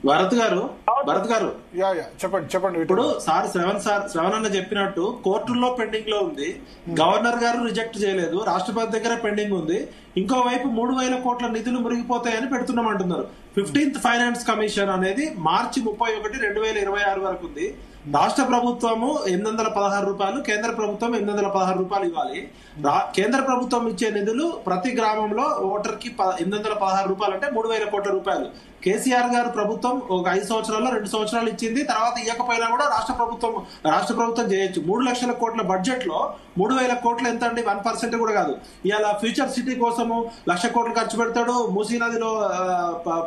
భరత్ గారు చెప్పండి. ఇప్పుడు శ్రవణ్ అన్న చెప్పినట్టు కోర్టుల్లో పెండింగ్ లో ఉంది, గవర్నర్ గారు రిజెక్ట్ చేయలేదు, రాష్ట్రపతి దగ్గర పెండింగ్ ఉంది. ఇంకోవైపు 3,000 కోట్ల నిధులు మురిగిపోతాయని పెడుతున్నామంటున్నారు. 15th ఫైనాన్స్ కమిషన్ అనేది మార్చి 31, 2026 వరకు ఉంది. రాష్ట్ర ప్రభుత్వము 816 రూపాయలు, కేంద్ర ప్రభుత్వం 816 రూపాయలు ఇవ్వాలి. కేంద్ర ప్రభుత్వం ఇచ్చే నిధులు ప్రతి గ్రామంలో ఓటర్ కి 816 రూపాయలు అంటే 3,000 కోట్ల రూపాయలు. కేసీఆర్ గారు ప్రభుత్వం ఒక 5 సంవత్సరాల్లో 2 సంవత్సరాలు ఇచ్చింది. తర్వాత ఇవ్వకపోయినా కూడా రాష్ట్ర ప్రభుత్వం చేయొచ్చు. 3 లక్షల కోట్ల బడ్జెట్ లో 3,000 కోట్లు ఎంత అండి? 1% కూడా కాదు. ఇవాళ ఫ్యూచర్ సిటీ కోసము 1,00,000 కోట్లు ఖర్చు పెడతాడు. మూసీ నదిలో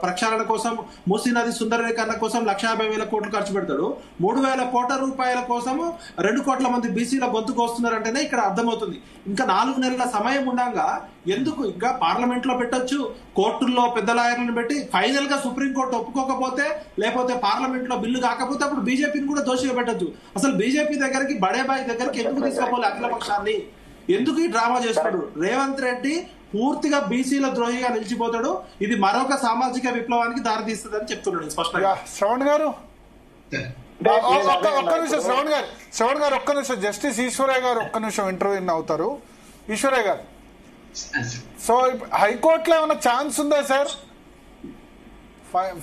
ప్రక్షాళన కోసం, మూసీ నది సుందరీకరణ కోసం 1,50,000 కోట్లు ఖర్చు పెడతాడు. 3,000 కోట్ల రూపాయల కోసము 2 కోట్ల మంది బీసీల గొంతుకు వస్తున్నారంటేనే ఇక్కడ అర్థమవుతుంది. ఇంకా 4 నెలల సమయం ఉండగా ఎందుకు ఇంకా పార్లమెంట్ లో పెట్టొచ్చు, కోర్టుల్లో పెద్ద లాయర్లను పెట్టి ఫైనల్ గా సుప్రీంకోర్టు ఒప్పుకోకపోతే, లేకపోతే పార్లమెంట్ లో బిల్లు కాకపోతే అప్పుడు బీజేపీని కూడా దోషిగా పెట్టొచ్చు. అసలు బీజేపీ దగ్గరికి, బడేబాయి దగ్గరికి ఎందుకు తీసుకోవాలి అఖిల పక్షాన్ని? ఎందుకు ఈ డ్రామా చేస్తాడు? రేవంత్ రెడ్డి పూర్తిగా బీసీల ద్రోహిగా నిలిచిపోతాడు. ఇది మరొక సామాజిక విప్లవానికి దారితీస్తుందని చెప్తున్నాడు స్పష్టంగా. శ్రవణ్ గారు ఒక్క నిమిషం. జస్టిస్ ఈశ్వరయ్య గారు ఒక్క నిమిషం ఇంటర్వ్యూ అవుతారు. ఈశ్వరయ్య గారు, సో హైకోర్టులో ఏమైనా ఛాన్స్ ఉందా సార్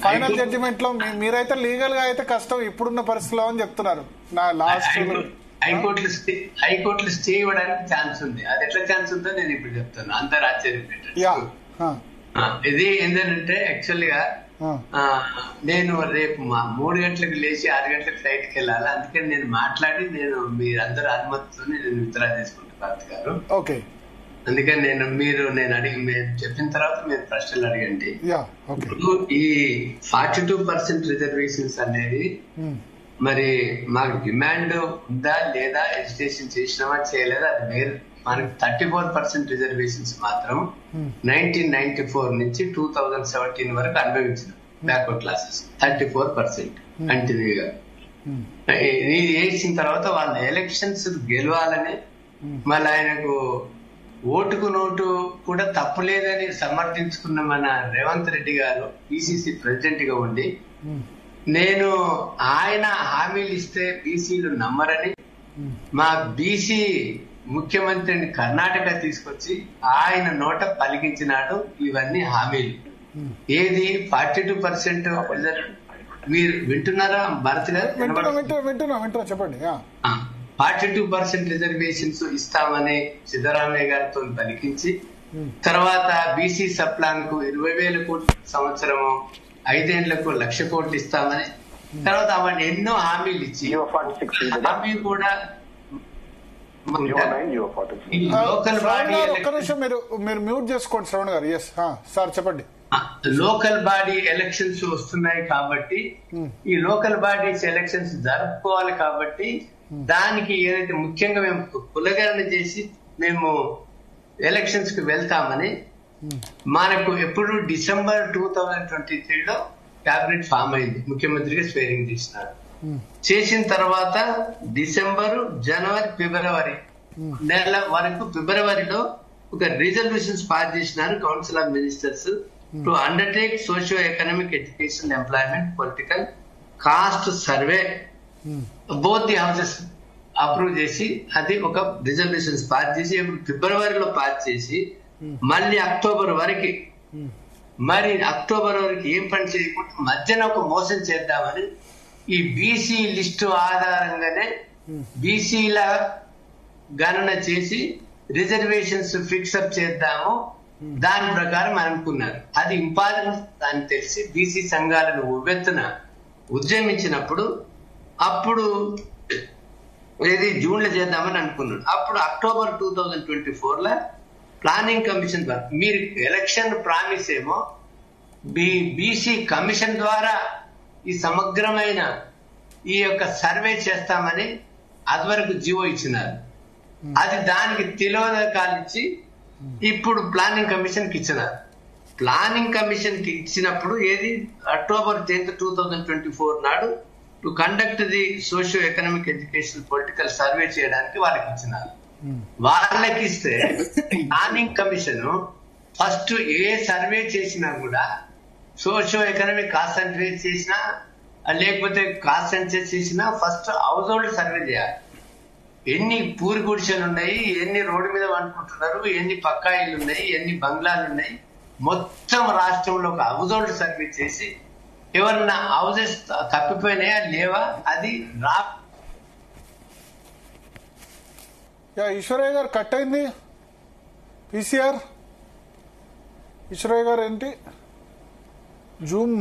ఫైనల్ జడ్జిమెంట్ లో? మీరైతే లీగల్ గా అయితే కష్టం ఇప్పుడున్న పరిస్థితిలో అని చెప్తున్నారు. నా లాస్ట్ హైకోర్టులో స్టే ఇవ్వడానికి ఛాన్స్ ఉంది. అది ఎట్లా ఛాన్స్ ఉందో నేను ఇప్పుడు చెప్తాను. అందరు ఆశ్చర్యపోయారు. ఇది ఏంటంటే యాక్చువల్ గా నేను రేపు 3 గంటలకు లేచి 6 గంటలకు ఫ్లైట్ కి వెళ్ళాలి. అందుకని నేను మాట్లాడి మీరందరూ అనుమతితో నేను విత్డ్రా చేసుకుంటాను భరత్ గారు. ఓకే, అందుకని నేను చెప్పిన తర్వాత మీరు ప్రశ్నలు అడగండి. ఈ 42% రిజర్వేషన్స్ అనేది మరి మాకు డిమాండ్ ఉందా లేదా, ఎడ్యుకేషన్ చేసినామా చేయలేదా అది వేరు. మనకి 34% రిజర్వేషన్స్ మాత్రం 1994 నుంచి 2017 వరకు అనుభవించిన బ్యాక్వర్డ్ క్లాసెస్ 34% కంటిన్యూగా. వేసిన తర్వాత వాళ్ళ ఎలక్షన్స్ గెలవాలని, మళ్ళీ ఆయనకు ఓటుకు నోటు కూడా తప్పు లేదని సమర్థించుకున్న మన రేవంత్ రెడ్డి గారు పిసిసి ప్రెసిడెంట్ గా ఉండి, నేను ఆయన హామీలు ఇస్తే బీసీలు నమ్మరని మా బీసీ ముఖ్యమంత్రిని కర్ణాటక తీసుకొచ్చి ఆయన నోట పలికించినాడు ఇవన్నీ హామీలు. ఏది 42% మీరు వింటున్నారా భరత్ గారు? వింటున్నా చెప్పండి. 42% రిజర్వేషన్స్ ఇస్తామని సిద్ధరామయ్య గారితో పలికించి, తర్వాత బీసీ సప్లాన్ కు 20,000 కోట్లు సంవత్సరము, 5 ఏళ్లకు 1,00,000 కోట్లు ఇస్తామని, తర్వాత అవన్నీ ఎన్నో హామీలు ఇచ్చి హామీ కూడా లోకల్ బాడీ మీరు మ్యూట్ చేసుకోండి శ్రవణ్ గారు. ఎస్ సార్ చెప్పండి. లోకల్ బాడీ ఎలక్షన్స్ వస్తున్నాయి కాబట్టి, ఈ లోకల్ బాడీస్ ఎలక్షన్స్ జరుపుకోవాలి కాబట్టి దానికి ఏదైతే ముఖ్యంగా మేము కులగణన చేసి మేము ఎలక్షన్స్ కి వెళ్తామని మనకు ఎప్పుడు December 2023లో క్యాబినెట్ ఫామ్ అయింది. ముఖ్యమంత్రిగా స్వేరింగ్ చేసినారు. చేసిన తర్వాత డిసెంబర్, జనవరి, ఫిబ్రవరి నెల వరకు, ఫిబ్రవరిలో ఒక రిజల్యూషన్స్ పాస్ చేసినారు council of ministers to undertake socio economic, education, employment, political, caste survey. Both the houses approve చేసి అది ఒక రిజల్యూషన్స్ పాస్ చేసి ఫిబ్రవరిలో పాస్ చేసి మళ్ళీ అక్టోబర్ వరకు ఏం పని చేయకుండా మధ్యన ఒక మోసం చేద్దామని ఈ బీసీ లిస్టు ఆధారంగానే బీసీల గణన చేసి రిజర్వేషన్స్ ఫిక్సప్ చేద్దాము దాని ప్రకారం అనుకున్నారు. అది ఇంపార్టెంట్ అని తెలిసి బీసీ సంఘాలను ఉవ్వెత్తున ఉద్యమించినప్పుడు అప్పుడు ఏది జూన్లో చేద్దామని అనుకున్నాడు. అప్పుడు అక్టోబర్ 2024లో ప్లానింగ్ కమిషన్ ద్వారా మీరు ఎలక్షన్ ప్రామిస్ ఏమో బీసీ కమిషన్ ద్వారా ఈ సమగ్రమైన ఈ యొక్క సర్వే చేస్తామని అదివరకు జీవో ఇచ్చినారు. అది దానికి తిలోదకాలు ఇచ్చి ఇప్పుడు ప్లానింగ్ కమిషన్ కి ఇచ్చినారు. ప్లానింగ్ కమిషన్ కి ఇచ్చినప్పుడు ఏది అక్టోబర్ 10, 2024 నాడు to conduct the socio economic, education, political survey చేయడానికి వాళ్ళకి ఇచ్చినారు. వాళ్ళకి ఇస్తే ప్లానింగ్ కమిషన్ ఫస్ట్ ఏ సర్వే చేసినా కూడా సోషియో ఎకనామిక్ కాన్సన్ట్రేట్ చేసినా లేకపోతే కాన్సన్ట్రేట్ చేసినా ఫస్ట్ హౌస్ హోల్డ్ సర్వే చేయాలి. ఎన్ని పూరి గుడిసెలు ఉన్నాయి, ఎన్ని రోడ్డు మీద వండుకుంటున్నారు, ఎన్ని పక్కా ఇళ్ళు ఉన్నాయి, ఎన్ని బంగ్లాలు ఉన్నాయి, మొత్తం రాష్ట్రంలో ఒక హౌస్ హోల్డ్ సర్వే చేసి ఎవరన్నా హౌసెస్ తప్పిపోయినాయా లేవా అది ఈశ్వరయ్య గారు కట్ అయింది. పీసీఆర్ ఈశ్వరయ్య గారు ఏంటి జూమ్